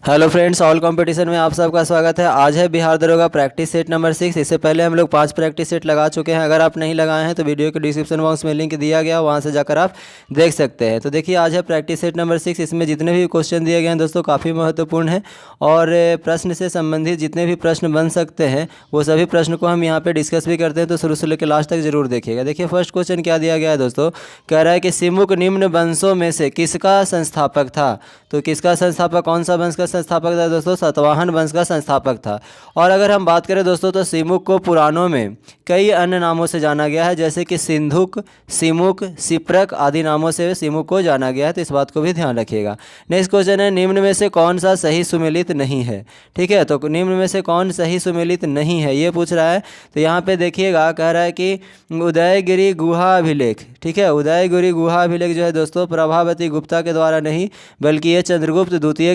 Hello friends, all competition में आप सबका स्वागत है। आज है बिहार दरोगा प्रैक्टिस सेट नंबर 6। इससे पहले हम लोग 5 प्रैक्टिस सेट लगा चुके हैं। अगर आप नहीं लगाए हैं तो वीडियो के डिस्क्रिप्शन बॉक्स में लिंक दिया गया, वहां से जाकर आप देख सकते हैं। तो देखिए, आज है प्रैक्टिस सेट नंबर 6। इसमें जितने भी क्वेश्चन दिए गए हैं दोस्तों काफ़ी महत्वपूर्ण है और प्रश्न से संबंधित जितने भी प्रश्न बन सकते हैं वो सभी प्रश्न को हम यहाँ पर डिस्कस भी करते हैं। तो शुरू से लेकर लास्ट तक जरूर देखिएगा। देखिए, फर्स्ट क्वेश्चन क्या दिया गया है दोस्तों। कह रहा है कि सिमुक निम्न वंशों में से किसका संस्थापक था। तो किसका संस्थापक, कौन सा वंश का संस्थापक था दोस्तों? सातवाहन वंश का संस्थापक था। और अगर हम बात करें दोस्तों तो सिमुक को पुराणों में कई अन्य नामों से जाना गया है, जैसे कि सिंधुक, सिमुक, सिप्रक आदि नामों से सिमुक को जाना गया है। तो इस बात को भी ध्यान रखिएगा। नेक्स्ट क्वेश्चन है, निम्न में से कौन सा सही सुमेलित नहीं है। ठीक है, तो निम्न में से कौन सही सुमेलित नहीं है ये पूछ रहा है। तो यहाँ पे देखिएगा, कह रहा है कि उदयगिरि गुहा अभिलेख। ठीक है, उदयगिरि गुहा अभिलेख जो है दोस्तों प्रभावती गुप्ता के द्वारा नहीं बल्कि ये चंद्रगुप्त द्वितीय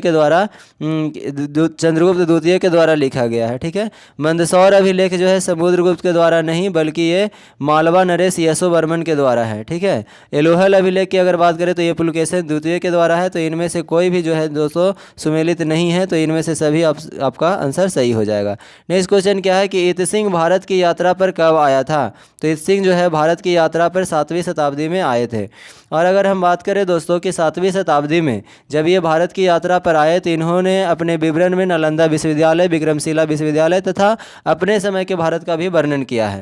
के द्वारा लिखा गया है। ठीक है, मंदसौर अभिलेख जो है समुद्रगुप्त के द्वारा नहीं बल्कि ये मालवा नरेश यशोवर्मन के द्वारा है। ठीक है, एलोहल अभिलेख की अगर बात करें तो ये पुलकेशिन द्वितीय के द्वारा है। तो इनमें से कोई भी जो है दोस्तों सुमेलित नहीं है। तो इनमें से सभी आपका आंसर सही हो जाएगा। नेक्स्ट क्वेश्चन क्या है कि इत सिंह भारत की यात्रा पर कब आया था। तो इत सिंह जो है भारत की यात्रा पर 7वीं शताब्दी में आए थे। और अगर हम बात करें दोस्तों कि 7वीं शताब्दी में जब ये भारत की यात्रा पर आए तो इन्होंने अपने विवरण में नालंदा विश्वविद्यालय, विक्रमशिला विश्वविद्यालय तथा अपने समय के भारत का भी वर्णन किया है।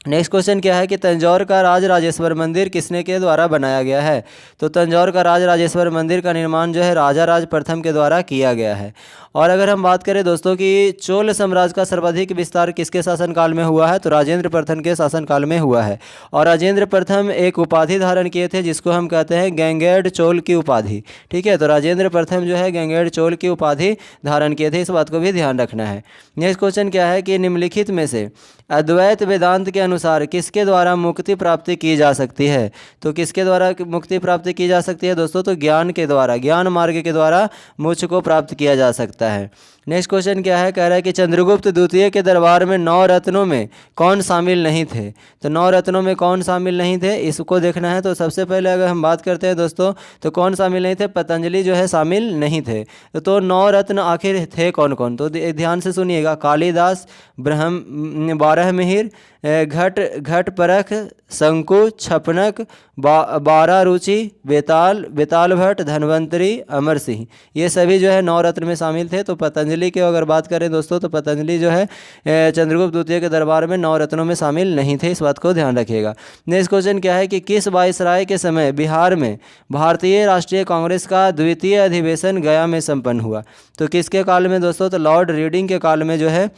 नेक्स्ट क्वेश्चन क्या है कि तंजौर का राज राजेश्वर मंदिर किसने के द्वारा बनाया गया है। तो तंजौर का राज राजेश्वर मंदिर का निर्माण जो है राजा राज प्रथम के द्वारा किया गया है। और अगर हम बात करें दोस्तों कि चोल साम्राज्य का सर्वाधिक विस्तार किसके शासनकाल में हुआ है। तो राजेंद्र प्रथम के शासनकाल में हुआ है। और राजेंद्र प्रथम एक उपाधि धारण किए थे जिसको हम कहते हैं गंगेड चोल की उपाधि। ठीक है, तो राजेंद्र प्रथम जो है गंगेड चोल की उपाधि धारण किए थे। इस बात को भी ध्यान रखना है। नेक्स्ट क्वेश्चन क्या है कि निम्नलिखित में से अद्वैत वेदांत के अनुसार किसके द्वारा मुक्ति प्राप्ति की जा सकती है। तो किसके द्वारा मुक्ति प्राप्ति की जा सकती है दोस्तों। तो ज्ञान के द्वारा, ज्ञान मार्ग के द्वारा मोक्ष को प्राप्त किया जा सकता है। नेक्स्ट क्वेश्चन क्या है, कह रहा है कि चंद्रगुप्त द्वितीय के दरबार में 9 रत्नों में कौन शामिल नहीं थे। तो 9 रत्नों में कौन शामिल नहीं थे इसको देखना है। तो सबसे पहले अगर हम बात करते हैं दोस्तों तो कौन शामिल नहीं थे, पतंजलि जो है शामिल नहीं थे। तो 9 रत्न आखिर थे कौन कौन। तो ध्यान से सुनिएगा, कालिदास, ब्रह्म, बारहमिहिर, घट परख, शंकु, छपनक, बारह रुचि, बेताल भट्ट, धन्वंतरी, अमर सिंह, ये सभी जो है 9 रत्न में शामिल थे। तो पतंजलि की अगर बात करें दोस्तों तो पतंजलि जो है चंद्रगुप्त द्वितीय के दरबार में 9 रत्नों में शामिल नहीं थे। इस बात को ध्यान रखिएगा। नेक्स्ट क्वेश्चन क्या है कि किस वायसराय के समय बिहार में भारतीय राष्ट्रीय कांग्रेस का द्वितीय अधिवेशन गया में संपन्न हुआ। तो किसके काल में दोस्तों। तो लॉर्ड रीडिंग के काल में जो है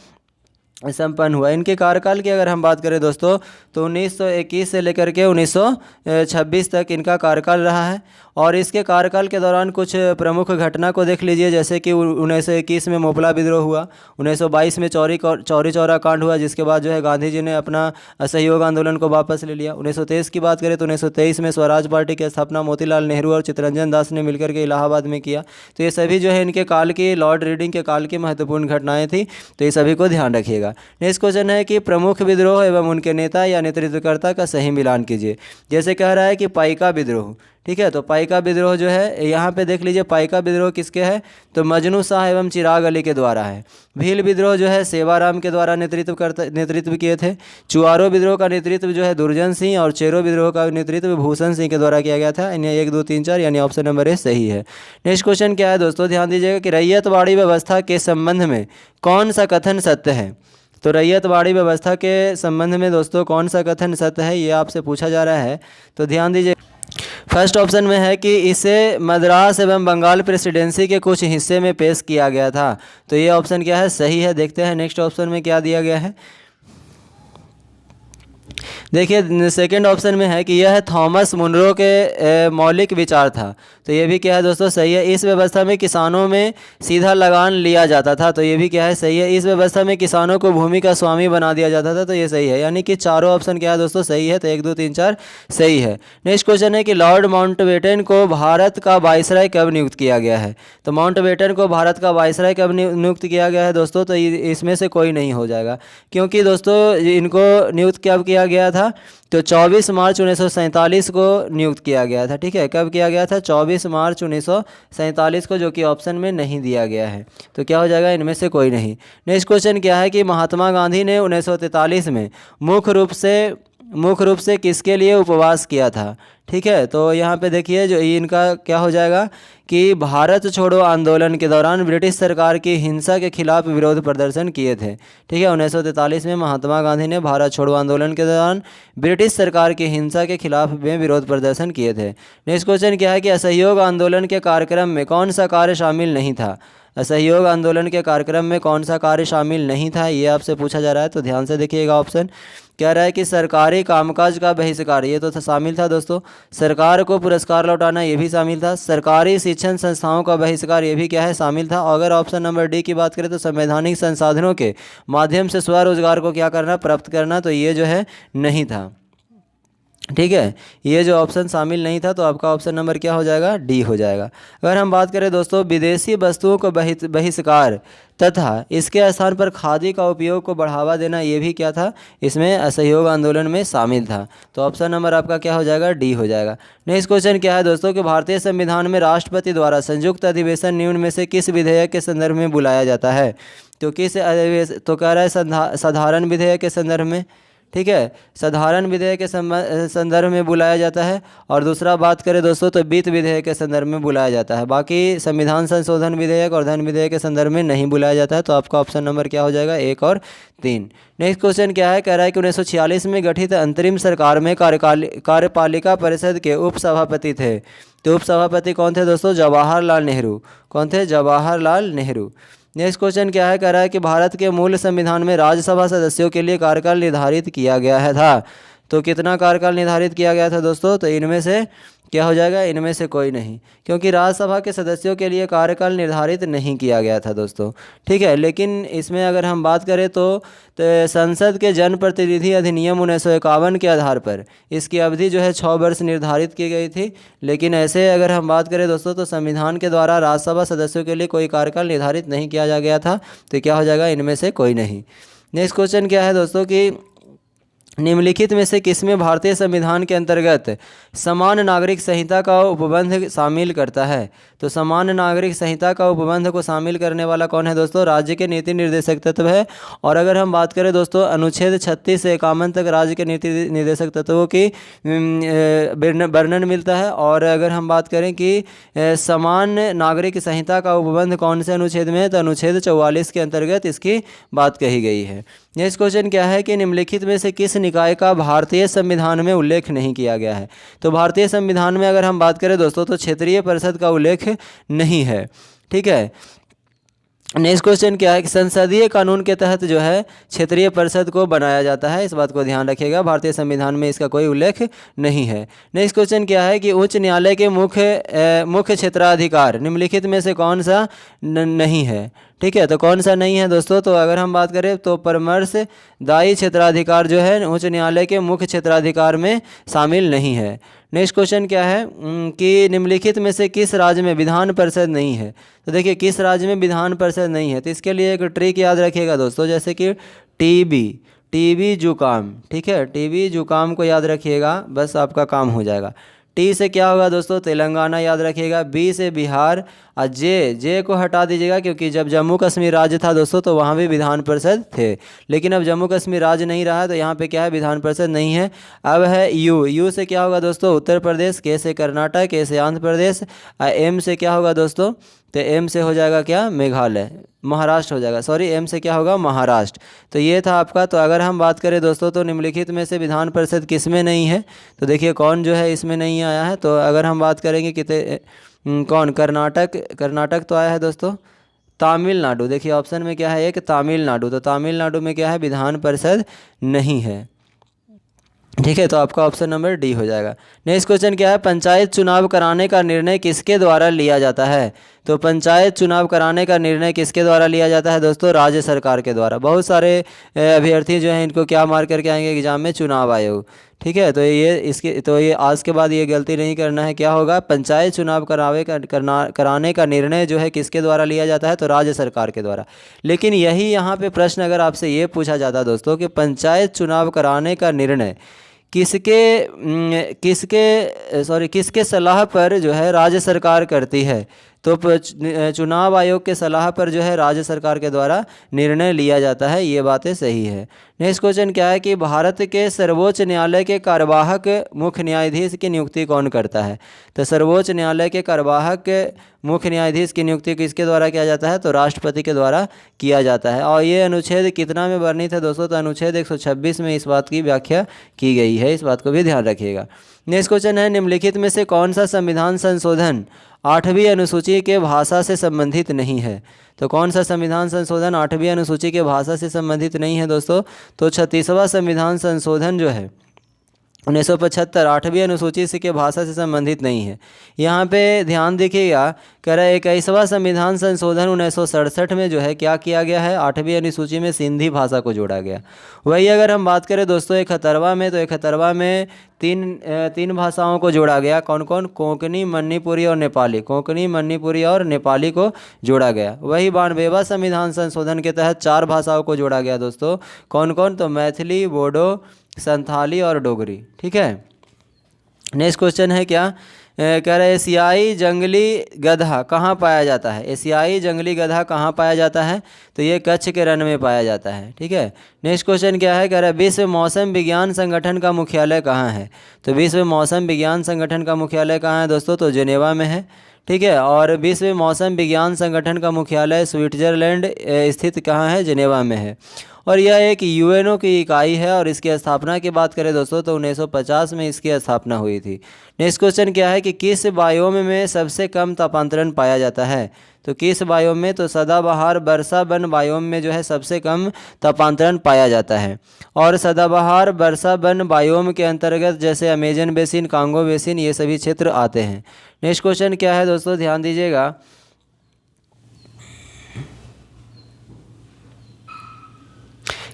संपन्न हुआ। इनके कार्यकाल की अगर हम बात करें दोस्तों तो 1921 से लेकर के 1926 तक इनका कार्यकाल रहा है। और इसके कार्यकाल के दौरान कुछ प्रमुख घटना को देख लीजिए, जैसे कि 1921 में मोपला विद्रोह हुआ, 1922 में चौरी चौरा कांड हुआ, जिसके बाद जो है गांधी जी ने अपना असहयोग आंदोलन को वापस ले लिया। 1923 की बात करें तो 1923 में स्वराज पार्टी की स्थापना मोतीलाल नेहरू और चित्तरंजन दास ने मिलकर के इलाहाबाद में किया। तो ये सभी जो है इनके काल की, लॉर्ड रीडिंग के काल की महत्वपूर्ण घटनाएँ थी। तो ये सभी को ध्यान रखिएगा। नेक्स्ट क्वेश्चन है कि प्रमुख विद्रोह एवं उनके नेता या नेतृत्वकर्ता का सही मिलान कीजिए। जैसे कह रहा है कि पाइका विद्रोह। ठीक है, तो पाइका विद्रोह जो है यहाँ पे देख लीजिए, पाइका विद्रोह किसके है। तो मजनू शाह एवं चिराग अली के द्वारा है। भील विद्रोह जो है सेवाराम के द्वारा नेतृत्व किए थे। चुआरो विद्रोह का नेतृत्व जो है दुर्जन सिंह और चेरो विद्रोह का नेतृत्व भूषण सिंह के द्वारा किया गया था। इन्हें 1, 2, 3, 4 यानी ऑप्शन नंबर ए सही है। नेक्स्ट क्वेश्चन क्या है दोस्तों, ध्यान दीजिएगा कि रैयतवाड़ी व्यवस्था के संबंध में कौन सा कथन सत्य है। तो रैयतवाड़ी व्यवस्था के संबंध में दोस्तों कौन सा कथन सत्य है ये आपसे पूछा जा रहा है। तो ध्यान दीजिए, फर्स्ट ऑप्शन में है कि इसे मद्रास एवं बंगाल प्रेसिडेंसी के कुछ हिस्से में पेश किया गया था। तो ये ऑप्शन क्या है, सही है। देखते हैं नेक्स्ट ऑप्शन में क्या दिया गया है। देखिए, सेकंड ऑप्शन में है कि यह थॉमस मुनरो के मौलिक विचार था। तो ये भी क्या है दोस्तों, सही है। इस व्यवस्था में किसानों में सीधा लगान लिया जाता था। तो ये भी क्या है, सही है। इस व्यवस्था में किसानों को भूमि का स्वामी बना दिया जाता था। तो ये सही है। यानी कि चारों ऑप्शन क्या है दोस्तों, सही है। तो 1, 2, 3, 4 सही है। नेक्स्ट क्वेश्चन है कि लॉर्ड माउंटबेटन को भारत का वायसराय कब नियुक्त किया गया है। तो माउंटबेटन को भारत का वायसराय कब नियुक्त किया गया है दोस्तों। तो इसमें से कोई नहीं हो जाएगा, क्योंकि दोस्तों इनको नियुक्त कब किया गया था। था? तो 24 मार्च 1947 को नियुक्त किया गया था। ठीक है, कब किया गया था? 24 मार्च 1947 को, जो कि ऑप्शन में नहीं दिया गया है। तो क्या हो जाएगा? इनमें से कोई नहीं। नेक्स्ट क्वेश्चन क्या है कि महात्मा गांधी ने 1943 में मुख्य रूप से किसके लिए उपवास किया था? ठीक है, तो यहाँ पे देखिए जो इनका क्या हो जाएगा कि भारत छोड़ो आंदोलन के दौरान ब्रिटिश सरकार की हिंसा के खिलाफ विरोध प्रदर्शन किए थे। ठीक है, 1943 में महात्मा गांधी ने भारत छोड़ो आंदोलन के दौरान ब्रिटिश सरकार की हिंसा के खिलाफ में विरोध प्रदर्शन किए थे। नेक्स्ट क्वेश्चन क्या है कि असहयोग आंदोलन के कार्यक्रम में कौन सा कार्य शामिल नहीं था? असहयोग आंदोलन के कार्यक्रम में कौन सा कार्य शामिल नहीं था, ये आपसे पूछा जा रहा है। तो ध्यान से देखिएगा, ऑप्शन कह रहा है कि सरकारी कामकाज का बहिष्कार, ये तो शामिल था दोस्तों। सरकार को पुरस्कार लौटाना, ये भी शामिल था। सरकारी शिक्षण संस्थाओं का बहिष्कार, ये भी क्या है? शामिल था। अगर ऑप्शन नंबर डी की बात करें तो संवैधानिक संसाधनों के माध्यम से स्वरोजगार को क्या करना? प्राप्त करना, तो ये जो है नहीं था। ठीक है, ये जो ऑप्शन शामिल नहीं था, तो आपका ऑप्शन नंबर क्या हो जाएगा? डी हो जाएगा। अगर हम बात करें दोस्तों विदेशी वस्तुओं को बहिष्कार तथा इसके स्थान पर खादी का उपयोग को बढ़ावा देना, ये भी क्या था? इसमें असहयोग आंदोलन में शामिल था। तो ऑप्शन नंबर आपका क्या हो जाएगा? डी हो जाएगा। नेक्स्ट क्वेश्चन क्या है दोस्तों कि भारतीय संविधान में राष्ट्रपति द्वारा संयुक्त अधिवेशन निम्न में से किस विधेयक के संदर्भ में बुलाया जाता है? तो किस अधिवेशन? तो कह रहा है साधारण विधेयक के संदर्भ में। ठीक है, साधारण विधेयक के संदर्भ में बुलाया जाता है। और दूसरा बात करें दोस्तों तो वित्त विधेयक के संदर्भ में बुलाया जाता है। बाकी संविधान संशोधन विधेयक और धन विधेयक के संदर्भ में नहीं बुलाया जाता है। तो आपका ऑप्शन नंबर क्या हो जाएगा? 1 और 3। नेक्स्ट क्वेश्चन क्या है? कह रहा है कि 1946 में गठित अंतरिम सरकार में कार्यपालिका परिषद के उपसभापति थे। तो उपसभापति कौन थे दोस्तों? जवाहरलाल नेहरू। कौन थे? जवाहरलाल नेहरू। नेक्स्ट क्वेश्चन क्या है? कह रहा है कि भारत के मूल संविधान में राज्यसभा सदस्यों के लिए कार्यकाल निर्धारित किया गया है था। तो कितना कार्यकाल निर्धारित किया गया था दोस्तों? तो इनमें से क्या हो जाएगा? इनमें से कोई नहीं, क्योंकि राज्यसभा के सदस्यों के लिए कार्यकाल निर्धारित नहीं किया गया था दोस्तों। ठीक है, लेकिन इसमें अगर हम बात करें तो संसद के जनप्रतिनिधि अधिनियम 1951 के आधार पर इसकी अवधि जो है 6 वर्ष निर्धारित की गई थी। लेकिन ऐसे अगर हम बात करें दोस्तों तो संविधान के द्वारा राज्यसभा सदस्यों के लिए कोई कार्यकाल निर्धारित नहीं किया गया था। तो क्या हो जाएगा? इनमें से कोई नहीं। नेक्स्ट क्वेश्चन क्या है दोस्तों कि निम्नलिखित में से किसमें भारतीय संविधान के अंतर्गत समान नागरिक संहिता का उपबंध शामिल करता है? तो समान नागरिक संहिता का उपबंध को शामिल करने वाला कौन है दोस्तों? राज्य के नीति निर्देशक तत्व है। और अगर हम बात करें दोस्तों अनुच्छेद 36 से 51 तक राज्य के नीति निर्देशक तत्वों की वर्णन मिलता है। और अगर हम बात करें कि समान नागरिक संहिता का उपबंध कौन से अनुच्छेद में है, तो अनुच्छेद 44 के अंतर्गत इसकी बात कही गई है। नेक्स्ट क्वेश्चन क्या है कि निम्नलिखित में से किस निकाय का भारतीय संविधान में उल्लेख नहीं किया गया है? तो भारतीय संविधान में अगर हम बात करें दोस्तों तो क्षेत्रीय परिषद का उल्लेख नहीं है। ठीक है, नेक्स्ट क्वेश्चन क्या है कि संसदीय कानून के तहत जो है क्षेत्रीय परिषद को बनाया जाता है। इस बात को ध्यान रखिएगा, भारतीय संविधान में इसका कोई उल्लेख नहीं है। नेक्स्ट क्वेश्चन क्या है कि उच्च न्यायालय के मुख्य क्षेत्राधिकार निम्नलिखित में से कौन सा नहीं है? ठीक है, तो कौन सा नहीं है दोस्तों? तो अगर हम बात करें तो परामर्शदायी क्षेत्राधिकार जो है उच्च न्यायालय के मुख्य क्षेत्राधिकार में शामिल नहीं है। नेक्स्ट क्वेश्चन क्या है कि निम्नलिखित में से किस राज्य में विधान परिषद नहीं है? तो देखिए किस राज्य में विधान परिषद नहीं है, तो इसके लिए एक ट्रिक याद रखिएगा दोस्तों, जैसे कि टीबी जुकाम। ठीक है, टीबी जुकाम को याद रखिएगा, बस आपका काम हो जाएगा। टी से क्या होगा दोस्तों? तेलंगाना याद रखिएगा। बी से बिहार। और जे को हटा दीजिएगा, क्योंकि जब जम्मू कश्मीर राज्य था दोस्तों तो वहाँ भी विधान परिषद थे। लेकिन अब जम्मू कश्मीर राज्य नहीं रहा है तो यहाँ पे क्या है? विधान परिषद नहीं है। अब है यू से क्या होगा दोस्तों? उत्तर प्रदेश। के से कर्नाटक। के से आंध्र प्रदेश। एम से क्या होगा दोस्तों? तो एम से हो जाएगा क्या? मेघालय, महाराष्ट्र हो जाएगा। सॉरी, एम से क्या होगा? महाराष्ट्र। तो ये था आपका। तो अगर हम बात करें दोस्तों तो निम्नलिखित में से विधान परिषद किस में नहीं है? तो देखिए कौन जो है इसमें नहीं आया है। तो अगर हम बात करेंगे कितने कौन? कर्नाटक तो आया है दोस्तों। तमिलनाडु, देखिए ऑप्शन में क्या है? एक तमिलनाडु। तो तमिलनाडु में क्या है? विधान परिषद नहीं है। ठीक है, तो आपका ऑप्शन नंबर डी हो जाएगा। नेक्स्ट क्वेश्चन क्या है? पंचायत चुनाव कराने का निर्णय किसके द्वारा लिया जाता है? तो पंचायत चुनाव कराने का निर्णय किसके द्वारा लिया जाता है दोस्तों? राज्य सरकार के द्वारा। बहुत सारे अभ्यर्थी जो हैं इनको क्या मार करके आएंगे एग्जाम में? चुनाव आयोग। ठीक है, तो ये आज के बाद ये गलती नहीं करना है। क्या होगा? पंचायत चुनाव कराने का निर्णय जो है किसके द्वारा लिया जाता है? तो राज्य सरकार के द्वारा। लेकिन यही यहाँ पे प्रश्न अगर आपसे ये पूछा जाता दोस्तों कि पंचायत चुनाव कराने का निर्णय किसके सलाह पर जो है राज्य सरकार करती है? तो चुनाव आयोग के सलाह पर जो है राज्य सरकार के द्वारा निर्णय लिया जाता है, ये बातें सही है। नेक्स्ट क्वेश्चन क्या है कि भारत के सर्वोच्च न्यायालय के कार्यवाहक मुख्य न्यायाधीश की नियुक्ति कौन करता है? तो सर्वोच्च न्यायालय के कार्यवाहक मुख्य न्यायाधीश की नियुक्ति किसके द्वारा किया जाता है? तो राष्ट्रपति के द्वारा किया जाता है। और ये अनुच्छेद कितना में वर्णित है दोस्तों? तो अनुच्छेद 126 में इस बात की व्याख्या की गई है, इस बात को भी ध्यान रखिएगा। नेक्स्ट क्वेश्चन है निम्नलिखित में से कौन सा संविधान संशोधन 8वीं अनुसूची के भाषा से संबंधित नहीं है? तो कौन सा संविधान संशोधन 8वीं अनुसूची के भाषा से संबंधित नहीं है दोस्तों? तो 36वां संविधान संशोधन जो है 1975 8वीं अनुसूची से के भाषा से संबंधित नहीं है। यहाँ पे ध्यान देखिएगा, कह रहा है 21वां संविधान संशोधन 1967 में जो है क्या किया गया है? 8वीं अनुसूची में सिंधी भाषा को जोड़ा गया। वही अगर हम बात करें दोस्तों 71वां में, तो 71वां में तीन भाषाओं को जोड़ा गया। कौन कौन? कोंकणी, मणिपुरी और नेपाली। कोंकणी, मणिपुरी और नेपाली को जोड़ा गया। वही 92वां संविधान संशोधन के तहत 4 भाषाओं को जोड़ा गया दोस्तों। कौन कौन? तो मैथिली, बोडो, संथाली और डोगरी। ठीक है। नेक्स्ट क्वेश्चन है क्या? कह रहे एशियाई जंगली गधा कहाँ पाया जाता है? एशियाई जंगली गधा कहाँ पाया जाता है? तो ये कच्छ के रण में पाया जाता है। ठीक है। नेक्स्ट क्वेश्चन क्या है? कह रहा है विश्व मौसम विज्ञान संगठन का मुख्यालय कहाँ है? तो विश्व मौसम विज्ञान संगठन का मुख्यालय कहाँ है दोस्तों? तो जेनेवा में है। ठीक है। और विश्व मौसम विज्ञान संगठन का मुख्यालय स्विट्जरलैंड स्थित कहाँ है? जेनेवा में है। और यह एक यूएनओ की इकाई है और इसकी स्थापना की बात करें दोस्तों तो 1950 में इसकी स्थापना हुई थी। नेक्स्ट क्वेश्चन क्या है कि किस बायोम में सबसे कम तापांतरण पाया जाता है? तो किस बायोम में? तो सदाबहार वर्षा वन बायोम में जो है सबसे कम तापांतरण पाया जाता है। और सदाबहार वर्षा वन बायोम के अंतर्गत जैसे अमेजन बेसिन, कांगो बेसिन, ये सभी क्षेत्र आते हैं। नेक्स्ट क्वेश्चन क्या है दोस्तों? ध्यान दीजिएगा,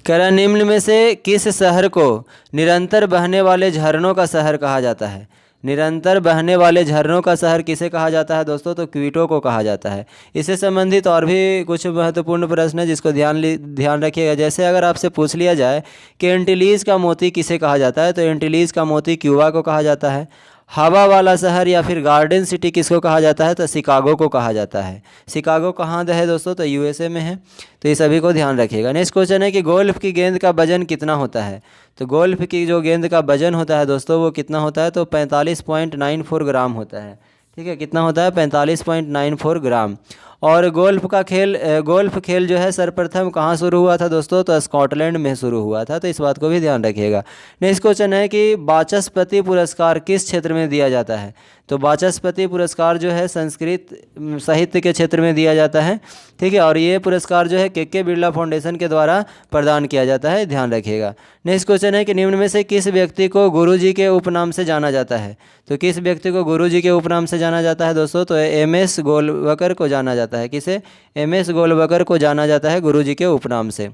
कह रहा निम्न में से किस शहर को निरंतर बहने वाले झरनों का शहर कहा जाता है? निरंतर बहने वाले झरनों का शहर किसे कहा जाता है दोस्तों? तो क्वीटो को कहा जाता है। इससे संबंधित और भी कुछ महत्वपूर्ण प्रश्न है जिसको ध्यान रखिएगा। जैसे अगर आपसे पूछ लिया जाए कि एंटीलीज का मोती किसे कहा जाता है? तो एंटीलीज का मोती क्यूबा को कहा जाता है। हवा वाला शहर या फिर गार्डन सिटी किसको कहा जाता है? तो शिकागो को कहा जाता है। शिकागो कहाँ है दोस्तों? तो यूएसए में है। तो ये सभी को ध्यान रखिएगा। नेक्स्ट क्वेश्चन है कि गोल्फ की गेंद का वजन कितना होता है? तो गोल्फ की जो गेंद का वजन होता है दोस्तों वो कितना होता है? तो 45.94 ग्राम होता है। ठीक है। कितना होता है? 45.94 ग्राम। और गोल्फ खेल जो है सर्वप्रथम कहाँ शुरू हुआ था दोस्तों? तो स्कॉटलैंड में शुरू हुआ था। तो इस बात को भी ध्यान रखिएगा। नेक्स्ट क्वेश्चन है कि वाचस्पति पुरस्कार किस क्षेत्र में दिया जाता है? तो वाचस्पति पुरस्कार जो है संस्कृत साहित्य के क्षेत्र में दिया जाता है। ठीक है। और ये पुरस्कार जो है के बिरला फाउंडेशन के द्वारा प्रदान किया जाता है, ध्यान रखिएगा। नेक्स्ट क्वेश्चन है कि निम्न में से किस व्यक्ति को गुरुजी के उपनाम से जाना जाता है? तो किस व्यक्ति को गुरुजी के उपनाम से जाना जाता है दोस्तों? तो एम.एस. गोलवकर को जाना जाता है। किसे? एम.एस. गोलवकर को जाना जाता है गुरुजी के उपनाम से।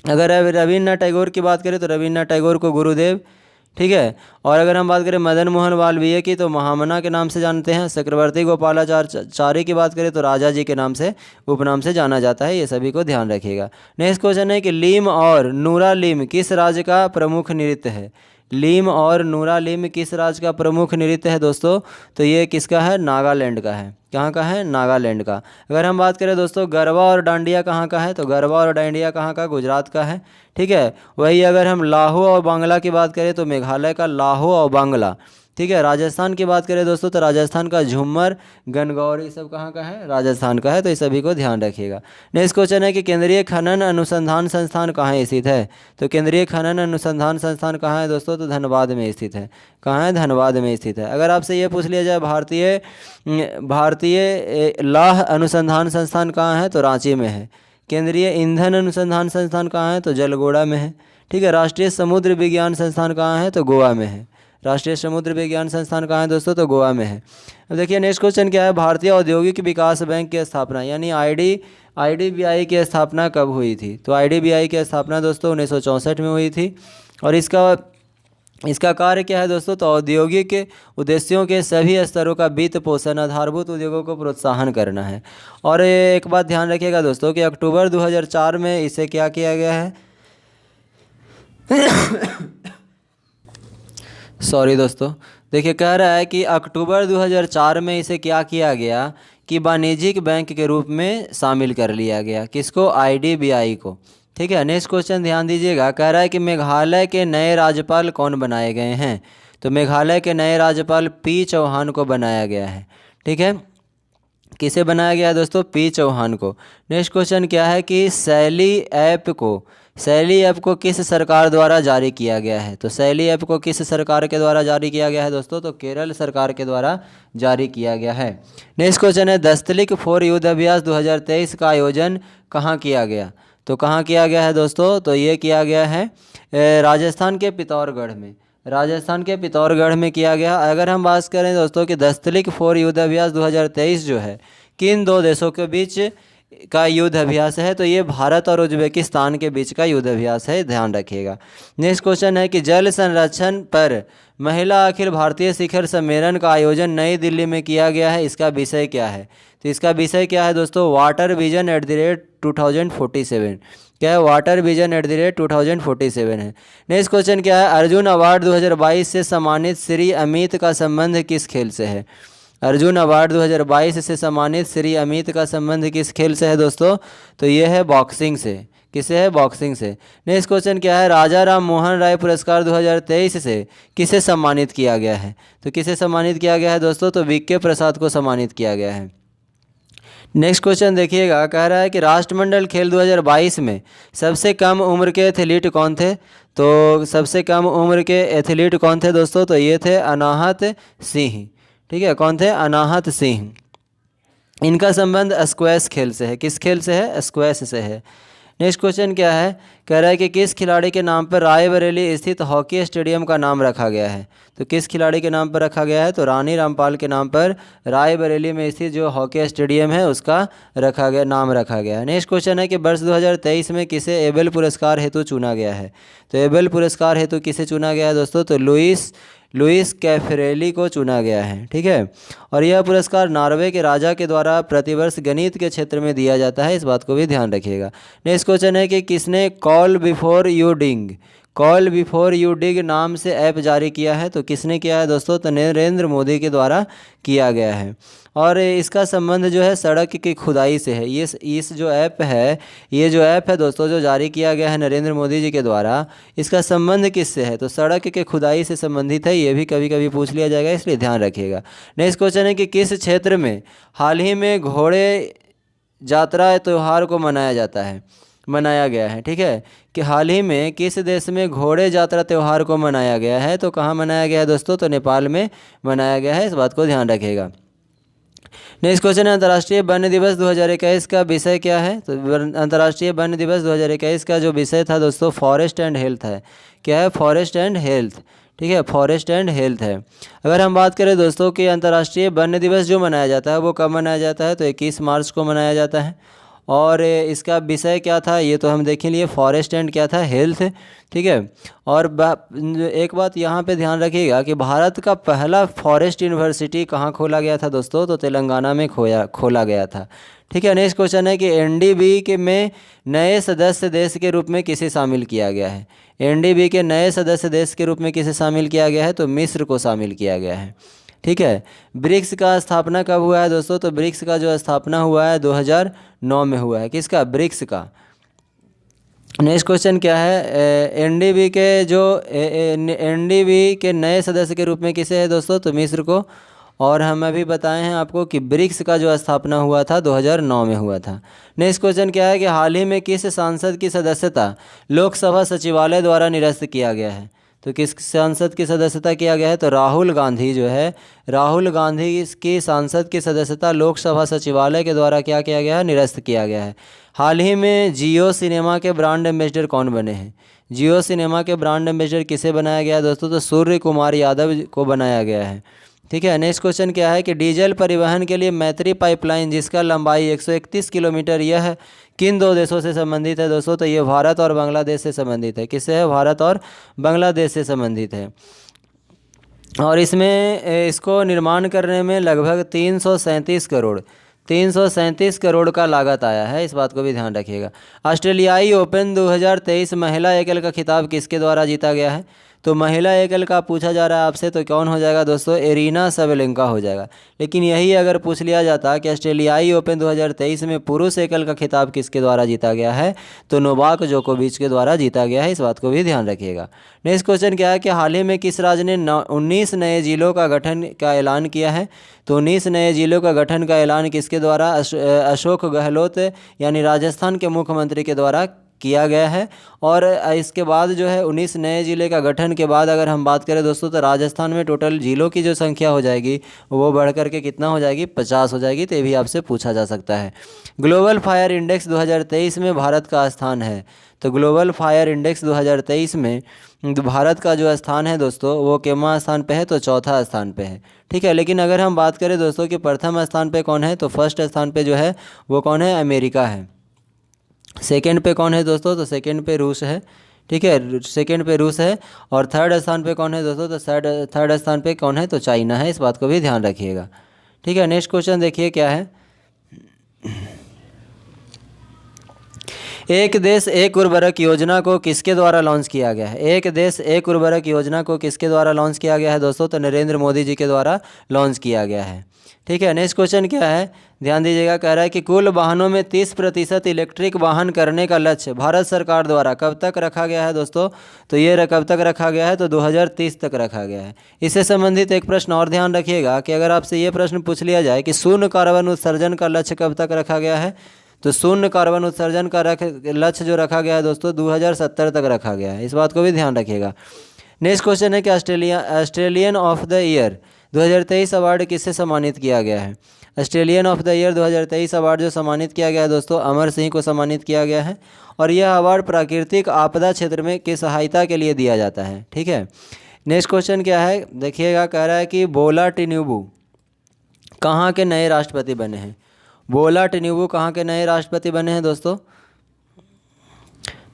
अगर रविन्द्रनाथ टैगोर की बात करें तो रविन्द्रनाथ टैगोर को गुरुदेव। ठीक है। और अगर हम बात करें मदन मोहन मालवीय की तो महामना के नाम से जानते हैं। चक्रवर्ती गोपालाचार्य की बात करें तो राजा जी के नाम से उपनाम से जाना जाता है। ये सभी को ध्यान रखिएगा। नेक्स्ट क्वेश्चन है कि लीम और नूरालीम किस राज्य का प्रमुख नृत्य है? लीम और नूरालीम किस राज्य का प्रमुख नृत्य है दोस्तों? तो ये किसका है? नागालैंड का है। कहाँ का है? नागालैंड का। अगर हम बात करें दोस्तों गरबा और डांडिया कहाँ का है? तो गरबा और डांडिया कहाँ का? गुजरात का है। ठीक है। वही अगर हम लाहो और बांग्ला की बात करें तो मेघालय का लाहो और बांग्ला। ठीक है। राजस्थान की बात करें दोस्तों तो राजस्थान का झूमर, गणगौर, ये सब कहाँ का है? राजस्थान का है। तो इस सभी को ध्यान रखिएगा। नेक्स्ट क्वेश्चन है कि केंद्रीय खनन अनुसंधान संस्थान कहाँ स्थित है? तो केंद्रीय खनन अनुसंधान संस्थान कहाँ है दोस्तों? तो धनबाद में स्थित है। कहाँ है? धनबाद में स्थित है। अगर आपसे ये पूछ लिया जाए भारतीय लौह अनुसंधान संस्थान कहाँ है? तो रांची में है। केंद्रीय ईंधन अनुसंधान संस्थान कहाँ है? तो जलगोड़ा में है। ठीक है। राष्ट्रीय समुद्र विज्ञान संस्थान कहाँ है? तो गोवा में है। राष्ट्रीय समुद्र विज्ञान संस्थान कहाँ है दोस्तों? तो गोवा में है। अब देखिए नेक्स्ट क्वेश्चन क्या है? भारतीय औद्योगिक विकास बैंक की स्थापना यानी आईडीबीआई की स्थापना कब हुई थी? तो आईडीबीआई की स्थापना दोस्तों 1964 में हुई थी। और इसका कार्य क्या है दोस्तों? तो औद्योगिक उद्देश्यों के सभी स्तरों का वित्त पोषण, आधारभूत उद्योगों को प्रोत्साहन करना है। और एक बात ध्यान रखिएगा दोस्तों कि अक्टूबर 2004 में इसे क्या किया गया है? सॉरी दोस्तों, देखिए कह रहा है कि अक्टूबर 2004 में इसे क्या किया गया कि वाणिज्यिक बैंक के रूप में शामिल कर लिया गया। किसको? आईडीबीआई को। ठीक है, नेक्स्ट क्वेश्चन ध्यान दीजिएगा। कह रहा है कि मेघालय के नए राज्यपाल कौन बनाए गए हैं? तो मेघालय के नए राज्यपाल पी चौहान को बनाया गया है। ठीक है, किसे बनाया गया है दोस्तों? पी चौहान को। नेक्स्ट क्वेश्चन क्या है कि शैली ऐप को किस सरकार द्वारा जारी किया गया है? तो शैली ऐप को किस सरकार के द्वारा जारी किया गया है दोस्तों? तो केरल सरकार के द्वारा जारी किया गया है। नेक्स्ट क्वेश्चन है दस्तलिक 4 युद्ध अभ्यास 2023 का आयोजन कहाँ किया गया? तो कहाँ किया गया है दोस्तों? तो ये किया गया है राजस्थान के पिथौरागढ़ में। राजस्थान के पिथौरागढ़ में किया गया। अगर हम बात करें दोस्तों कि दस्तलिक 4 युद्ध अभ्यास 2023 जो है किन दो देशों के बीच का युद्ध अभ्यास है? तो ये भारत और उज्बेकिस्तान के बीच का युद्ध अभ्यास है, ध्यान रखिएगा। नेक्स्ट क्वेश्चन है कि जल संरक्षण पर महिला अखिल भारतीय शिखर सम्मेलन का आयोजन नई दिल्ली में किया गया है, इसका विषय क्या है? तो इसका विषय क्या है दोस्तों? Water vision @2047। क्या है? वाटर विजन @2047 है। नेक्स्ट क्वेश्चन क्या है? अर्जुन अवार्ड 2022 से सम्मानित श्री अमित का संबंध किस खेल से है? अर्जुन अवार्ड 2022 से सम्मानित श्री अमित का संबंध किस खेल से है दोस्तों? तो ये है बॉक्सिंग से। किसे है? बॉक्सिंग से। नेक्स्ट क्वेश्चन क्या है? राजा राम मोहन राय पुरस्कार 2023 से किसे सम्मानित किया गया है? तो किसे सम्मानित किया गया है दोस्तों? तो वीके प्रसाद को सम्मानित किया गया है। नेक्स्ट क्वेश्चन देखिएगा, कह रहा है कि राष्ट्रमंडल खेल 2022 में सबसे कम उम्र के एथलीट कौन थे? तो सबसे कम उम्र के एथलीट कौन थे दोस्तों? तो ये थे अनाहत सिंह। ठीक है, कौन थे? अनाहत सिंह। इनका संबंध स्क्वैश खेल से है। किस खेल से है? स्क्वैश से है। नेक्स्ट क्वेश्चन क्या है? कह रहा है कि किस खिलाड़ी के नाम पर रायबरेली स्थित हॉकी स्टेडियम का नाम रखा गया है? तो किस खिलाड़ी के नाम पर रखा गया है? तो रानी रामपाल के नाम पर रायबरेली में स्थित जो हॉकी स्टेडियम है उसका नाम रखा गया है। नेक्स्ट क्वेश्चन है कि वर्ष 2023 में किसे एबेल पुरस्कार हेतु चुना गया है? तो एबेल पुरस्कार हेतु किसे चुना गया है दोस्तों? तो लुइस कैफरेली को चुना गया है। ठीक है, और यह पुरस्कार नॉर्वे के राजा के द्वारा प्रतिवर्ष गणित के क्षेत्र में दिया जाता है, इस बात को भी ध्यान रखिएगा। नेक्स्ट क्वेश्चन है कि किसने कॉल बिफोर यू डिग नाम से ऐप जारी किया है? तो किसने किया है दोस्तों? तो नरेंद्र मोदी के द्वारा किया गया है। और इसका संबंध जो है सड़क की खुदाई से है। ये इस जो ऐप है, ये जो ऐप है दोस्तों जो जारी किया गया है नरेंद्र मोदी जी के द्वारा, इसका संबंध किससे है? तो सड़क के खुदाई से संबंधित है। ये भी कभी कभी पूछ लिया जाएगा, इसलिए ध्यान रखिएगा। नेक्स्ट क्वेश्चन है कि किस क्षेत्र में हाल ही में घोड़े यात्रा त्यौहार को मनाया गया है? ठीक है, कि हाल ही में किस देश में घोड़े यात्रा त्यौहार को मनाया गया है? तो कहाँ मनाया गया है दोस्तों? तो नेपाल में मनाया गया है, इस बात को ध्यान रखिएगा। नेक्स्ट क्वेश्चन है अंतर्राष्ट्रीय वन्य दिवस 2021 का विषय क्या है? तो अंतर्राष्ट्रीय वन्य दिवस 2021 का जो विषय था दोस्तों फॉरेस्ट एंड हेल्थ है। क्या है? Forest and health. ठीक है, फॉरेस्ट एंड हेल्थ है। अगर हम बात करें दोस्तों कि अंतर्राष्ट्रीय वन्य दिवस जो मनाया जाता है वो कब मनाया जाता है? तो 21 मार्च को मनाया जाता है। और इसका विषय क्या था ये तो हम देख लिए, फॉरेस्ट एंड क्या था? हेल्थ। ठीक है, और एक बात यहाँ पे ध्यान रखिएगा कि भारत का पहला फॉरेस्ट यूनिवर्सिटी कहाँ खोला गया था दोस्तों? तो तेलंगाना में खोला गया था। ठीक है, नेक्स्ट क्वेश्चन है कि एनडीबी के में नए सदस्य देश के रूप में किसे शामिल किया गया है? एनडीबी के नए सदस्य देश के रूप में किसे शामिल किया गया है? तो मिस्र को शामिल किया गया है। ठीक है, ब्रिक्स का स्थापना कब हुआ है दोस्तों? तो ब्रिक्स का जो स्थापना हुआ है 2009 में हुआ है। किसका? ब्रिक्स का। नेक्स्ट क्वेश्चन क्या है? एनडीबी के नए सदस्य के रूप में किसे है दोस्तों? तो मिस्र को। और हम अभी बताए हैं आपको कि ब्रिक्स का जो स्थापना हुआ था 2009 में हुआ था। नेक्स्ट क्वेश्चन क्या है कि हाल ही में किस सांसद की सदस्यता लोकसभा सचिवालय द्वारा निरस्त किया गया है? तो किस सांसद की सदस्यता किया गया है? तो राहुल गांधी जो है, राहुल गांधी की सांसद की सदस्यता लोकसभा सचिवालय के द्वारा क्या किया गया है? निरस्त किया गया है। हाल ही में जियो सिनेमा के ब्रांड एम्बेसडर कौन बने हैं? जियो सिनेमा के ब्रांड एम्बेसडर किसे बनाया गया है दोस्तों? तो सूर्य कुमार यादव को बनाया गया है। ठीक है, नेक्स्ट क्वेश्चन क्या है कि डीजल परिवहन के लिए मैत्री पाइपलाइन जिसका लंबाई 131 किलोमीटर, यह किन दो देशों से संबंधित है दोस्तों? तो ये भारत और बांग्लादेश से संबंधित है। किससे है? भारत और बांग्लादेश से संबंधित है। और इसमें इसको निर्माण करने में लगभग 337 करोड़ का लागत आया है, इस बात को भी ध्यान रखिएगा। ऑस्ट्रेलियाई ओपन 2023 महिला एकल का खिताब किसके द्वारा जीता गया है? तो महिला एकल का पूछा जा रहा है आपसे, तो कौन हो जाएगा दोस्तों? एरिना सबेलेंका हो जाएगा। लेकिन यही अगर पूछ लिया जाता कि ऑस्ट्रेलियाई ओपन 2023 में पुरुष एकल का खिताब किसके द्वारा जीता गया है, तो नोवाक जोकोविच के द्वारा जीता गया है। इस बात को भी ध्यान रखिएगा। नेक्स्ट क्वेश्चन क्या है कि हाल ही में किस राज्य ने 19 नए जिलों का गठन का ऐलान किया है? तो 19 नए जिलों का गठन का ऐलान किसके द्वारा? अशोक गहलोत यानी राजस्थान के मुख्यमंत्री के द्वारा किया गया है। और इसके बाद जो है 19 नए ज़िले का गठन के बाद अगर हम बात करें दोस्तों, तो राजस्थान में टोटल ज़िलों की जो संख्या हो जाएगी वो बढ़ करके कितना हो जाएगी? 50 हो जाएगी। तो ये भी आपसे पूछा जा सकता है। ग्लोबल फायर इंडेक्स 2023 में भारत का स्थान है। तो ग्लोबल फायर इंडेक्स 2023 में भारत का जो स्थान है दोस्तों, वो कितना स्थान पे है? तो चौथा स्थान पे है। ठीक है। लेकिन अगर हम बात करें दोस्तों कि प्रथम स्थान पे कौन है, तो फर्स्ट स्थान पे जो है वो कौन है? अमेरिका है। सेकंड पे कौन है दोस्तों? तो सेकंड पे रूस है। ठीक है, सेकंड पे रूस है। और थर्ड स्थान पे कौन है दोस्तों? तो थर्ड स्थान पे कौन है? तो चाइना है। इस बात को भी ध्यान रखिएगा। ठीक है। नेक्स्ट क्वेश्चन देखिए क्या है। एक देश एक उर्वरक योजना को किसके द्वारा लॉन्च किया गया है? एक देश एक उर्वरक योजना को किसके द्वारा लॉन्च किया गया है दोस्तों? तो नरेंद्र मोदी जी के द्वारा लॉन्च किया गया है। ठीक है। नेक्स्ट क्वेश्चन क्या है, ध्यान दीजिएगा। कह रहा है कि कुल वाहनों में 30% इलेक्ट्रिक वाहन करने का लक्ष्य भारत सरकार द्वारा कब तक रखा गया है दोस्तों? तो ये कब तक रखा गया है? तो 2030 तक रखा गया है। इससे संबंधित एक प्रश्न और ध्यान रखिएगा कि अगर आपसे ये प्रश्न पूछ लिया जाए कि शून्य कार्बन उत्सर्जन का लक्ष्य कब तक रखा गया है, तो शून्य कार्बन उत्सर्जन का लक्ष्य जो रखा गया है दोस्तों 2070 तक रखा गया है। इस बात को भी ध्यान रखिएगा। नेक्स्ट क्वेश्चन है कि Australian of the year 2023 award किससे सम्मानित किया गया है? Australian of the year 2023 award जो सम्मानित किया गया है दोस्तों, अमर सिंह को सम्मानित किया गया है। और यह अवार्ड प्राकृतिक आपदा क्षेत्र में की सहायता के लिए दिया जाता है। ठीक है। नेक्स्ट क्वेश्चन क्या है देखिएगा। कह रहा है कि बोला टिन्यूबू कहाँ के नए राष्ट्रपति बने हैं? बोला टिन्यूबू कहाँ के नए राष्ट्रपति बने हैं दोस्तों?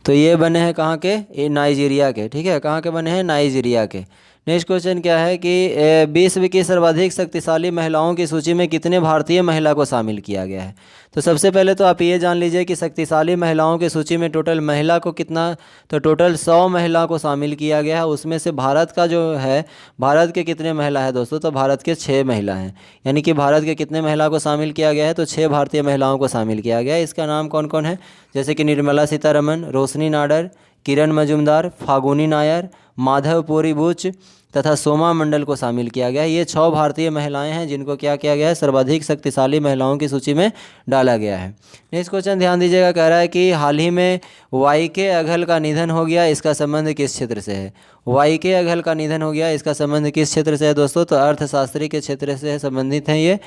तो ये बने हैं कहाँ के? ये नाइजीरिया के। ठीक है, कहाँ के बने हैं? नाइजीरिया के। नेक्स्ट क्वेश्चन क्या है कि विश्व की सर्वाधिक शक्तिशाली महिलाओं की सूची में कितने भारतीय महिला को शामिल किया गया है? तो सबसे पहले तो आप ये जान लीजिए कि शक्तिशाली महिलाओं की सूची में टोटल महिला को कितना, तो टोटल 100 महिला को शामिल किया गया है। उसमें से भारत का जो है, भारत के कितने महिला है दोस्तों? तो भारत के 6 महिला हैं। यानी कि भारत के कितने महिला को शामिल किया गया है? तो 6 भारतीय महिलाओं को शामिल किया गया है। इसका नाम कौन कौन है? जैसे कि निर्मला सीतारमन, रोशनी नाडर, किरण मजूमदार, फागुनी नायर, माधवपुरी बुच तथा सोमा मंडल को शामिल किया गया है। ये 6 भारतीय महिलाएं हैं जिनको क्या किया गया है? सर्वाधिक शक्तिशाली महिलाओं की सूची में डाला गया है। नेक्स्ट क्वेश्चन ध्यान दीजिएगा। कह रहा है कि हाल ही में वाईके अघल का निधन हो गया, इसका संबंध किस क्षेत्र से है? वाईके अघल का निधन हो गया, इसका संबंध किस क्षेत्र से है दोस्तों? तो अर्थशास्त्री के क्षेत्र से संबंधित हैं ये।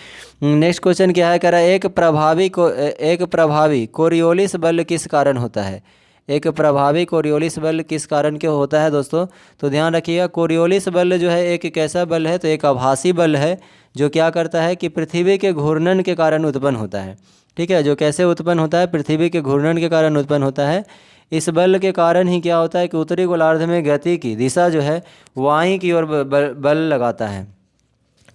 नेक्स्ट क्वेश्चन क्या है? कह रहा है एक प्रभावी कोरियोलिस बल किस कारण होता है? एक प्रभावी कोरियोलिस बल किस कारण के होता है दोस्तों? तो ध्यान रखिएगा, कोरियोलिस बल जो है एक कैसा बल है? तो एक आभासी बल है जो क्या करता है कि पृथ्वी के घूर्णन के कारण उत्पन्न होता है। ठीक है, जो कैसे उत्पन्न होता है? पृथ्वी के घूर्णन के कारण उत्पन्न होता है। इस बल के कारण ही क्या होता है कि उत्तरी गोलार्ध में गति की दिशा जो है वाई की ओर बल लगाता है।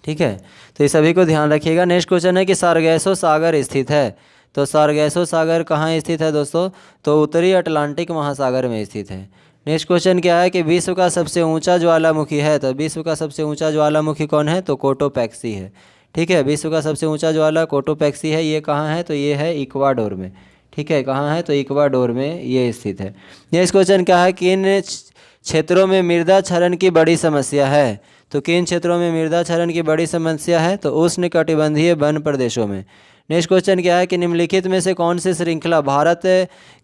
ठीक है, तो ये सभी को ध्यान रखिएगा। नेक्स्ट क्वेश्चन है कि सारगैसो सागर स्थित है। तो सारगैसो सागर कहाँ स्थित है दोस्तों? तो उत्तरी अटलांटिक महासागर में स्थित है। नेक्स्ट क्वेश्चन क्या है कि विश्व का सबसे ऊंचा ज्वालामुखी है। तो विश्व का सबसे ऊंचा ज्वालामुखी कौन है? तो कोटोपैक्सी है। ठीक है, विश्व का सबसे ऊंचा ज्वाला कोटोपैक्सी है। ये कहाँ है? तो ये है इक्वाडोर में। ठीक है, कहाँ है? तो इक्वाडोर में ये स्थित है। नेक्स्ट क्वेश्चन क्या है कि इन क्षेत्रों में मृदा क्षरण की बड़ी समस्या है। तो किन क्षेत्रों में मृदा क्षरण की बड़ी समस्या है? तो उष्णकटिबंधीय वन प्रदेशों में। नेक्स्ट क्वेश्चन क्या है कि निम्नलिखित में से कौन सी श्रृंखला भारत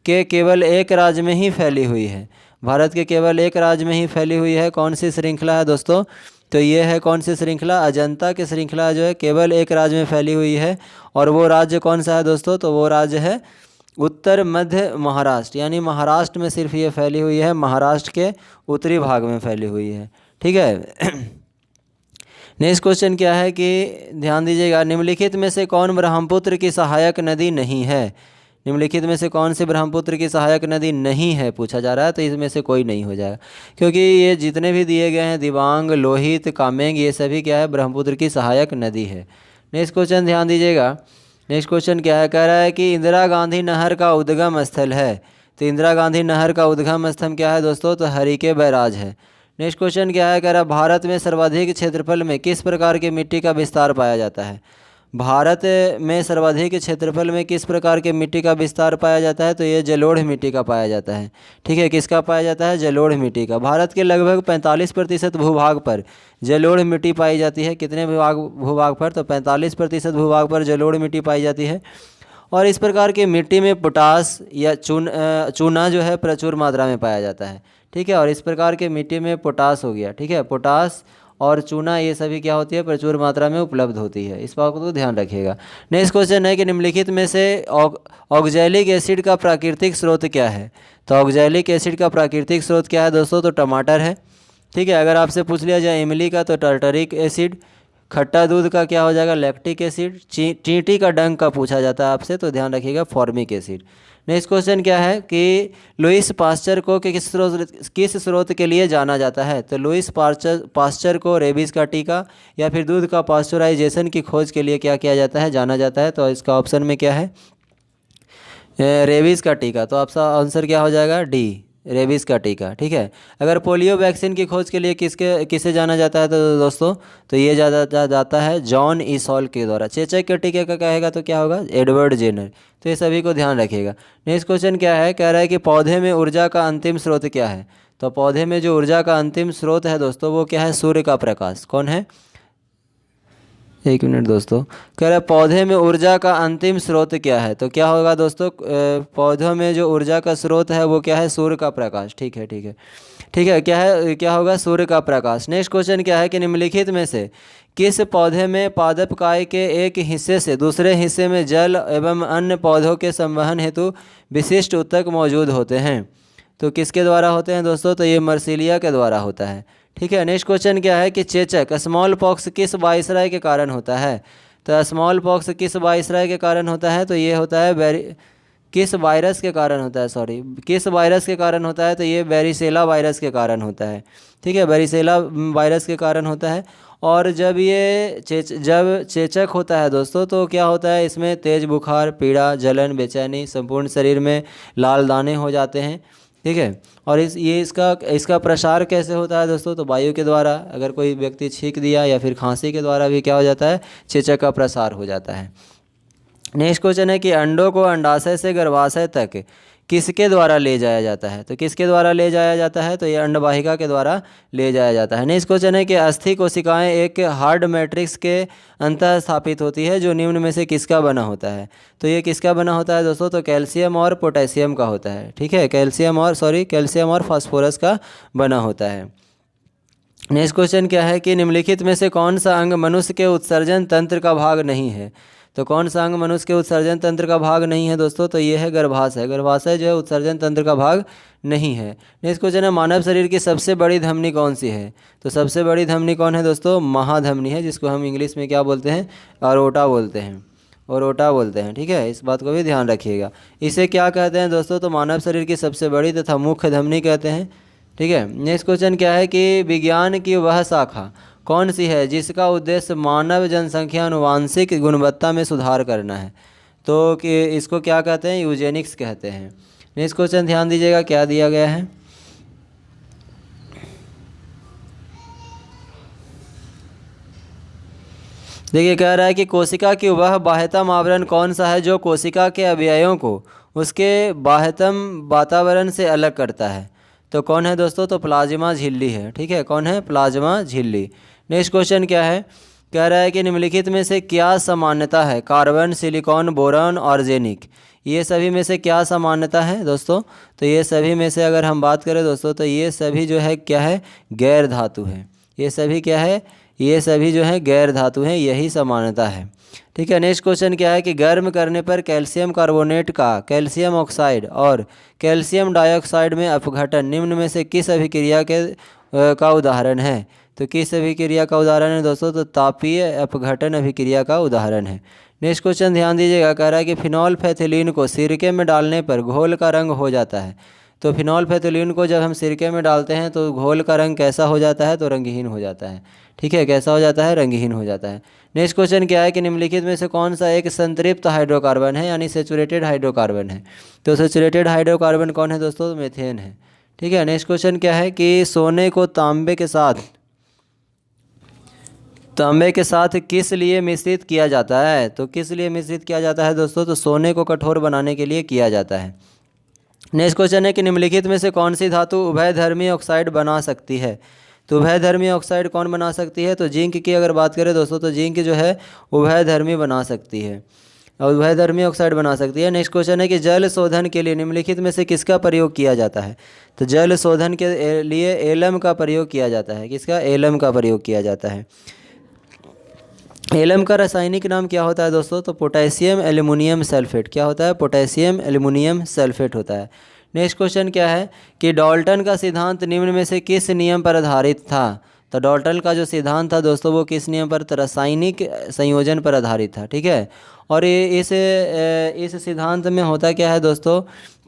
के केवल एक राज्य में ही फैली हुई है? भारत के केवल एक राज्य में ही फैली हुई है। कौन सी श्रृंखला है दोस्तों? तो ये है कौन सी श्रृंखला? अजंता की श्रृंखला जो है केवल एक राज्य में फैली हुई है। और वो राज्य कौन सा है दोस्तों? तो वो राज्य है उत्तर मध्य महाराष्ट्र। यानी महाराष्ट्र में सिर्फ ये फैली हुई है, महाराष्ट्र के उत्तरी भाग में फैली हुई है। ठीक है। नेक्स्ट क्वेश्चन क्या है कि ध्यान दीजिएगा, निम्नलिखित में से कौन ब्रह्मपुत्र की सहायक नदी नहीं है? निम्नलिखित में से कौन सी ब्रह्मपुत्र की सहायक नदी नहीं है पूछा जा रहा है। तो इसमें से कोई नहीं हो जाएगा, क्योंकि ये जितने भी दिए गए हैं दिबांग, लोहित, कामेंग, ये सभी क्या है? ब्रह्मपुत्र की सहायक नदी है। नेक्स्ट क्वेश्चन ध्यान दीजिएगा। नेक्स्ट क्वेश्चन क्या है? कह रहा है कि इंदिरा गांधी नहर का उद्गम स्थल है। तो इंदिरा गांधी नहर का उद्गम स्थल क्या है दोस्तों? तो हरिके बैराज है। नेक्स्ट क्वेश्चन क्या है, कह रहा है भारत में सर्वाधिक क्षेत्रफल में किस प्रकार की मिट्टी का विस्तार पाया जाता है। भारत में सर्वाधिक क्षेत्रफल में किस प्रकार के मिट्टी का विस्तार पाया जाता है, तो ये जलोढ़ मिट्टी का पाया जाता है। ठीक है, किसका पाया जाता है, जलोढ़ मिट्टी का। भारत के लगभग 45% भूभाग पर जलोढ़ मिट्टी पाई जाती है। कितने भूभाग पर, तो 45% भूभाग पर जलोढ़ मिट्टी पाई जाती है। और इस प्रकार की मिट्टी में पोटास या चूना जो है प्रचुर मात्रा में पाया जाता है। ठीक है, और इस प्रकार के मिट्टी में पोटास हो गया, ठीक है, पोटास और चूना ये सभी क्या होती है, प्रचुर मात्रा में उपलब्ध होती है। इस बात को तो ध्यान रखिएगा। नेक्स्ट क्वेश्चन है कि निम्नलिखित में से ऑक्जेलिक एसिड का प्राकृतिक स्रोत क्या है। तो ऑक्जेलिक एसिड का प्राकृतिक स्रोत क्या है दोस्तों, तो टमाटर है। ठीक है, अगर आपसे पूछ लिया जाए इमली का तो टार्टरिक एसिड, खट्टा दूध का क्या हो जाएगा, लैक्टिक एसिड, चींटी का डंक का पूछा जाता है आपसे तो ध्यान रखिएगा फॉर्मिक एसिड। नेक्स्ट क्वेश्चन क्या है कि लुईस पास्चर को किस स्रोत के लिए जाना जाता है। तो लुईस पास्चर को रेबीज़ का टीका या फिर दूध का पास्चराइजेशन की खोज के लिए क्या किया जाता है, जाना जाता है। तो इसका ऑप्शन में क्या है, रेबीज़ का टीका। तो आपका आंसर क्या हो जाएगा, डी, रेबीज़ का टीका। ठीक है, अगर पोलियो वैक्सीन की खोज के लिए किसे जाना जाता है तो दोस्तों तो ये जाता है जॉन ई सॉल्क के द्वारा। चेचक के टीके का कहेगा तो क्या होगा, एडवर्ड जेनर। तो ये सभी को ध्यान रखिएगा। नेक्स्ट क्वेश्चन क्या है, कह रहा है कि पौधे में ऊर्जा का अंतिम स्रोत क्या है। तो पौधे में जो ऊर्जा का अंतिम स्रोत है दोस्तों वो क्या है, सूर्य का प्रकाश। कौन है, एक मिनट दोस्तों, कह रहा है पौधे में ऊर्जा का अंतिम स्रोत क्या है। तो क्या होगा दोस्तों, पौधों में जो ऊर्जा का स्रोत है वो क्या है, सूर्य का प्रकाश। ठीक है, ठीक है, ठीक है, क्या है, क्या होगा, सूर्य का प्रकाश। नेक्स्ट क्वेश्चन क्या है कि निम्नलिखित में से किस पौधे में पादपकाय के एक हिस्से से दूसरे हिस्से में जल एवं अन्य पौधों के संवहन हेतु विशिष्ट ऊतक मौजूद होते हैं। तो किसके द्वारा होते हैं दोस्तों, तो ये मर्सिलिया के द्वारा होता है। ठीक है, नेक्स्ट क्वेश्चन क्या है कि चेचक स्मॉल पॉक्स किस वायसराय के कारण होता है। तो स्मॉल पॉक्स किस वायसराय के कारण होता है, तो ये होता है किस वायरस के कारण होता है, सॉरी किस वायरस के कारण होता है, तो ये वेरिसेला वायरस के कारण होता है। ठीक है, वेरिसेला वायरस के कारण होता है। और जब ये जब चेचक होता है दोस्तों तो क्या होता है, इसमें तेज बुखार, पीड़ा, जलन, बेचैनी, संपूर्ण शरीर में लाल दाने हो जाते हैं। ठीक है, और इसका प्रसार कैसे होता है दोस्तों, तो वायु के द्वारा। अगर कोई व्यक्ति छींक दिया या फिर खांसी के द्वारा भी क्या हो जाता है, चेचक का प्रसार हो जाता है। नेक्स्ट क्वेश्चन है कि अंडों को अंडाशय से गर्भाशय तक किसके द्वारा ले जाया जाता है। तो किसके द्वारा ले जाया जाता है, तो ये अंडवाहिका के द्वारा ले जाया जाता है। नेक्स्ट क्वेश्चन है कि अस्थि कोशिकाएं एक हार्ड मैट्रिक्स के अंतः स्थापित होती है जो निम्न में से किसका बना होता है। तो ये किसका बना होता है दोस्तों, तो कैल्शियम और पोटेशियम का होता है। ठीक है, कैल्शियम और फास्फोरस का बना होता है। नेक्स्ट क्वेश्चन क्या है कि निम्नलिखित में से कौन सा अंग मनुष्य के उत्सर्जन तंत्र का भाग नहीं है। तो कौन सा अंग मनुष्य के उत्सर्जन तंत्र का भाग नहीं है दोस्तों, तो ये है गर्भाशय। गर्भाशय जो है उत्सर्जन तंत्र का भाग नहीं है। नेक्स्ट क्वेश्चन है मानव शरीर की सबसे बड़ी धमनी कौन सी है। तो सबसे बड़ी धमनी कौन है दोस्तों, महाधमनी है, जिसको हम इंग्लिश में क्या बोलते हैं, अरोटा बोलते हैं, ओरोटा बोलते हैं। ठीक है, इस बात को भी ध्यान रखिएगा। इसे क्या कहते हैं दोस्तों, तो मानव शरीर की सबसे बड़ी तथा मुख्य धमनी कहते हैं। ठीक है, नेक्स्ट क्वेश्चन क्या है कि विज्ञान की वह शाखा कौन सी है जिसका उद्देश्य मानव जनसंख्या आनुवांशिक गुणवत्ता में सुधार करना है। तो कि इसको क्या कहते हैं, यूजेनिक्स कहते हैं। नेक्स्ट क्वेश्चन ध्यान दीजिएगा क्या दिया गया है, देखिए कह रहा है कि कोशिका की वह बाह्यतम आवरण कौन सा है जो कोशिका के अवयवों को उसके बाह्यतम वातावरण से अलग करता है। तो कौन है दोस्तों, तो प्लाज्मा झिल्ली है। ठीक है, कौन है, प्लाज्मा झिल्ली। नेक्स्ट क्वेश्चन क्या है, कह रहा है कि निम्नलिखित में से क्या समानता है कार्बन, सिलिकॉन, बोरॉन, ऑर्गेनिक। ये सभी में से क्या समानता है दोस्तों, तो ये सभी में से अगर हम बात करें दोस्तों तो ये सभी जो है क्या है, गैर धातु है। ये सभी क्या है, ये सभी जो है गैर धातु हैं, यही समानता है। ठीक है, नेक्स्ट क्वेश्चन क्या है कि गर्म करने पर कैल्शियम कार्बोनेट का कैल्शियम ऑक्साइड और कैल्शियम डाइऑक्साइड में अपघटन निम्न में से किस अभिक्रिया का उदाहरण है। तो किस अभिक्रिया का उदाहरण है दोस्तों, तो तापीय अपघटन अभिक्रिया का उदाहरण है। नेक्स्ट क्वेश्चन ध्यान दीजिएगा, कह रहा है कि फिनॉल फैथिलीन को सिरके में डालने पर घोल का रंग हो जाता है। तो फिनॉल फैथिलीन को जब हम सिरके में डालते हैं तो घोल का रंग कैसा हो जाता है, तो रंगहीन हो जाता है। ठीक है, कैसा हो जाता है, रंगहीन हो जाता है। नेक्स्ट क्वेश्चन क्या है कि निम्नलिखित में से कौन सा एक संतृप्त हाइड्रोकार्बन है यानी सेचुरेटेड हाइड्रोकार्बन है। तो सेचुरेटेड हाइड्रोकार्बन कौन है दोस्तों, तो मीथेन है। ठीक है। नेक्स्ट क्वेश्चन क्या है कि सोने को तांबे के साथ किस लिए मिश्रित किया जाता है? तो किस लिए मिश्रित किया जाता है दोस्तों? तो सोने को कठोर बनाने के लिए किया जाता है। नेक्स्ट क्वेश्चन है कि निम्नलिखित में से कौन सी धातु उभयधर्मी ऑक्साइड बना सकती है? तो उभयधर्मी ऑक्साइड कौन बना सकती है? तो जिंक की अगर बात करें दोस्तों तो जिंक जो है उभयधर्मी बना सकती है और उभयधर्मी ऑक्साइड बना सकती है। नेक्स्ट क्वेश्चन है कि जल शोधन के लिए निम्नलिखित में से किसका प्रयोग किया जाता है? तो जल शोधन के लिए एलम का प्रयोग किया जाता है। किसका? एलम का प्रयोग किया जाता है। एलम का रासायनिक नाम क्या होता है दोस्तों? तो पोटेशियम एल्युमिनियम सल्फेट। क्या होता है? पोटेशियम एल्युमिनियम सल्फेट होता है। नेक्स्ट क्वेश्चन क्या है कि डाल्टन का सिद्धांत निम्न में से किस नियम पर आधारित था? तो डाल्टन का जो सिद्धांत था दोस्तों वो किस नियम पर? तो रासायनिक संयोजन पर आधारित था। ठीक है। और ये इस सिद्धांत में होता क्या है दोस्तों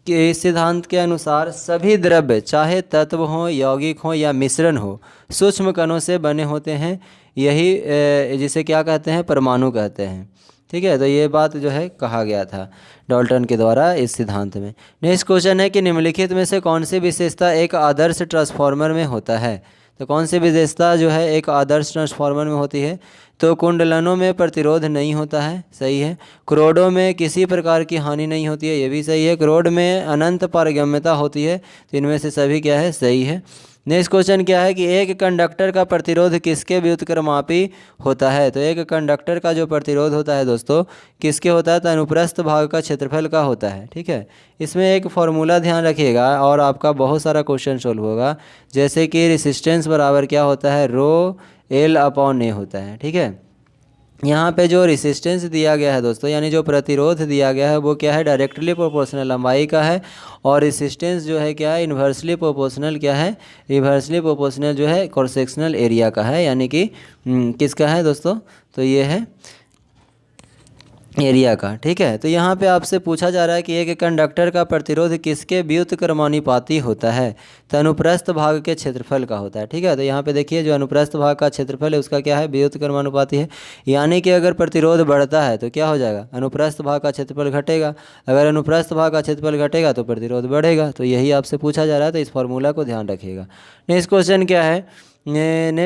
कि इस सिद्धांत के अनुसार सभी द्रव्य चाहे तत्व हों, यौगिक हों या मिश्रण हो, सूक्ष्म कणों से बने होते हैं। यही जिसे क्या कहते हैं? परमाणु कहते हैं। ठीक है। तो ये बात जो है कहा गया था डाल्टन के द्वारा इस सिद्धांत में। नेक्स्ट क्वेश्चन है कि निम्नलिखित में से कौन सी विशेषता एक आदर्श ट्रांसफार्मर में होता है? तो कौन सी विशेषता जो है एक आदर्श ट्रांसफार्मर में होती है? तो कुंडलनों में प्रतिरोध नहीं होता है। सही है। क्रोडों में किसी प्रकार की हानि नहीं होती है। ये भी सही है। क्रोड में अनंत पारगम्यता होती है। तो इनमें से सभी क्या है? सही है। नेक्स्ट क्वेश्चन क्या है कि एक कंडक्टर का प्रतिरोध किसके व्युत्क्रमापी होता है? तो एक कंडक्टर का जो प्रतिरोध होता है दोस्तों किसके होता है? तो अनुप्रस्थ भाग का क्षेत्रफल का होता है। ठीक है। इसमें एक फॉर्मूला ध्यान रखिएगा और आपका बहुत सारा क्वेश्चन सोल्व होगा। जैसे कि रेसिस्टेंस बराबर क्या होता है? रो एल अपॉन ए होता है। ठीक है। यहाँ पे जो रेसिस्टेंस दिया गया है दोस्तों यानी जो प्रतिरोध दिया गया है वो क्या है? डायरेक्टली प्रोपोर्शनल लंबाई का है। और रेसिस्टेंस जो है क्या है? इन्वर्सली प्रोपोर्शनल क्या है? रिवर्सली प्रोपोर्शनल जो है क्रॉस सेक्शनल एरिया का है। यानी कि किसका है दोस्तों? तो ये है एरिया का। ठीक है। तो यहाँ पे आपसे पूछा जा रहा है कि एक कंडक्टर का प्रतिरोध किसके व्युत्क्रमानुपाती होता है? तो अनुप्रस्थ भाग के क्षेत्रफल का होता है। ठीक है। तो यहाँ पे देखिए जो अनुप्रस्थ भाग का क्षेत्रफल है उसका क्या है? व्युत्क्रमानुपाती है। यानी कि अगर प्रतिरोध बढ़ता है तो क्या हो जाएगा? अनुप्रस्थ भाग का क्षेत्रफल घटेगा। अगर अनुप्रस्थ भाग का क्षेत्रफल घटेगा तो प्रतिरोध बढ़ेगा। तो यही आपसे पूछा जा रहा है। तो इस फॉर्मूला को ध्यान रखिएगा। नेक्स्ट क्वेश्चन क्या है?